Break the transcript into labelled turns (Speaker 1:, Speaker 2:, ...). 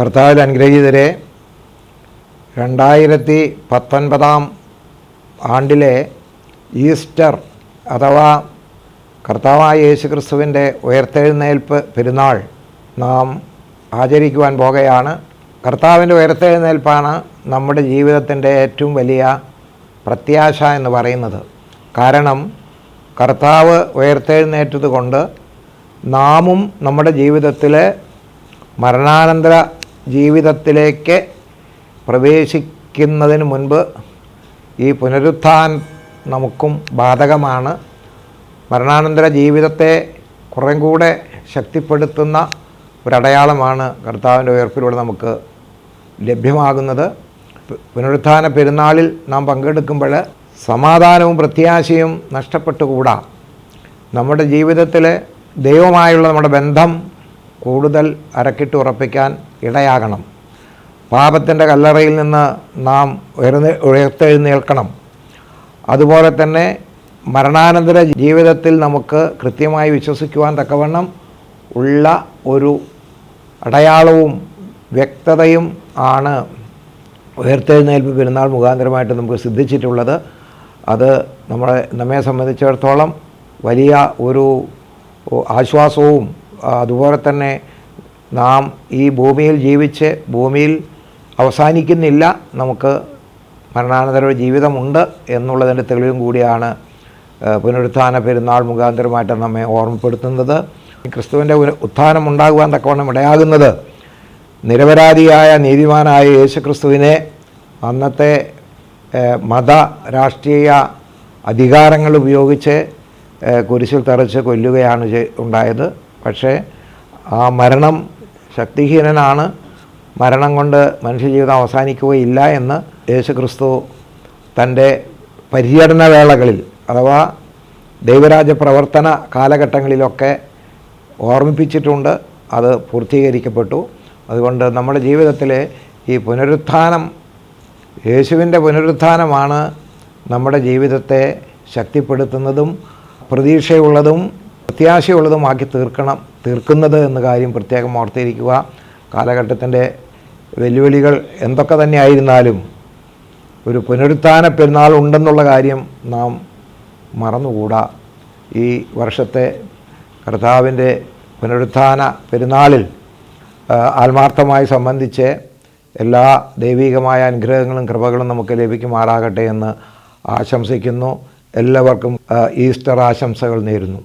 Speaker 1: കർത്താവിൽ അനുഗ്രഹീതരെ, 2019 ആണ്ടിലെ ഈസ്റ്റർ അഥവാ കർത്താവായ യേശുക്രിസ്തുവിൻ്റെ ഉയർത്തെഴുന്നേൽപ്പ് പെരുന്നാൾ നാം ആചരിക്കുവാൻ പോകുകയാണ്. കർത്താവിൻ്റെ ഉയർത്തെഴുന്നേൽപ്പാണ് നമ്മുടെ ജീവിതത്തിൻ്റെ ഏറ്റവും വലിയ പ്രത്യാശ എന്ന് പറയുന്നത്. കാരണം കർത്താവ് ഉയർത്തെഴുന്നേറ്റത് കൊണ്ട് നാമും നമ്മുടെ ജീവിതത്തിലെ മരണാനന്തര ജീവിതത്തിലേക്ക് പ്രവേശിക്കുന്നതിന് മുൻപ് ഈ പുനരുത്ഥാനം നമുക്കും ബാധകമാണ്. മരണാനന്തര ജീവിതത്തെ കുറേ കൂടെ ശക്തിപ്പെടുത്തുന്ന ഒരടയാളമാണ് കർത്താവിൻ്റെ ഉയർപ്പിലൂടെ നമുക്ക് ലഭ്യമാകുന്നത്. പുനരുത്ഥാന പെരുന്നാളിൽ നാം പങ്കെടുക്കുമ്പോൾ സമാധാനവും പ്രത്യാശയും നഷ്ടപ്പെട്ടുകൂടാ. നമ്മുടെ ജീവിതത്തിൽ ദൈവമായുള്ള നമ്മുടെ ബന്ധം കൂടുതൽ അരക്കിട്ട് ഉറപ്പിക്കാൻ ഇടയാകണം. പാപത്തിൻ്റെ കല്ലറയിൽ നിന്ന് നാം ഉയർത്തെഴുന്നേൽക്കണം. അതുപോലെ തന്നെ മരണാനന്തര ജീവിതത്തിൽ നമുക്ക് കൃത്യമായി വിശ്വസിക്കുവാൻ തക്കവണ്ണം ഉള്ള ഒരു അടയാളവും വ്യക്തതയും ആണ് ഉയർത്തെഴുന്നേൽപ്പ് പെരുന്നാൾ മുഖാന്തരമായിട്ട് നമുക്ക് സിദ്ധിച്ചിട്ടുള്ളത്. അത് നമ്മെ സംബന്ധിച്ചിടത്തോളം വലിയ ഒരു ആശ്വാസവും, അതുപോലെ തന്നെ നാം ഈ ഭൂമിയിൽ ജീവിച്ച് ഭൂമിയിൽ അവസാനിക്കുന്നില്ല, നമുക്ക് മരണാനന്തര ജീവിതമുണ്ട് എന്നുള്ളതിൻ്റെ തെളിവും കൂടിയാണ് പുനരുത്ഥാന പെരുന്നാൾ മുഖാന്തരമായിട്ട് നമ്മെ ഓർമ്മപ്പെടുത്തുന്നത്. ക്രിസ്തുവിൻ്റെ ഉത്ഥാനം ഉണ്ടാകുവാൻ തക്കവണ്ണം ഇടയാകുന്നത് നിരപരാധിയായ നീതിമാനായ യേശുക്രിസ്തുവിനെ അന്നത്തെ മത രാഷ്ട്രീയ അധികാരങ്ങൾ ഉപയോഗിച്ച് കുരിശിൽ തറച്ച് കൊല്ലുകയാണ് ഉണ്ടായത്. പക്ഷേ ആ മരണം ശക്തിഹീനനാണ്, മരണം കൊണ്ട് മനുഷ്യജീവിതം അവസാനിക്കുകയില്ല എന്ന് യേശുക്രിസ്തു തൻ്റെ പര്യടന വേളകളിൽ അഥവാ ദൈവരാജ്യ പ്രവർത്തന കാലഘട്ടങ്ങളിലൊക്കെ ഓർമ്മിപ്പിച്ചിട്ടുണ്ട്. അത് പൂർത്തീകരിക്കപ്പെട്ടു. അതുകൊണ്ട് നമ്മുടെ ജീവിതത്തിലെ ഈ പുനരുത്ഥാനം, യേശുവിൻ്റെ പുനരുത്ഥാനമാണ് നമ്മുടെ ജീവിതത്തെ ശക്തിപ്പെടുത്തുന്നതും പ്രതീക്ഷയുള്ളതും പ്രത്യാശയുള്ളതുമാക്കി തീർക്കുന്നത് എന്ന കാര്യം പ്രത്യേകം ഓർത്തിരിക്കുക. കാലഘട്ടത്തിൻ്റെ വെല്ലുവിളികൾ എന്തൊക്കെ തന്നെ ആയിരുന്നാലും ഒരു പുനരുത്ഥാന പെരുന്നാൾ ഉണ്ടെന്നുള്ള കാര്യം നാം മറന്നുകൂടാ. ഈ വർഷത്തെ കർത്താവിൻ്റെ പുനരുത്ഥാന പെരുന്നാളിൽ ആത്മാർത്ഥമായി സംബന്ധിച്ച് എല്ലാ ദൈവികമായ അനുഗ്രഹങ്ങളും കൃപകളും നമുക്ക് ലഭിക്കുമാറാകട്ടെ എന്ന് ആശംസിക്കുന്നു. എല്ലാവർക്കും ഈസ്റ്റർ ആശംസകൾ നേരുന്നു.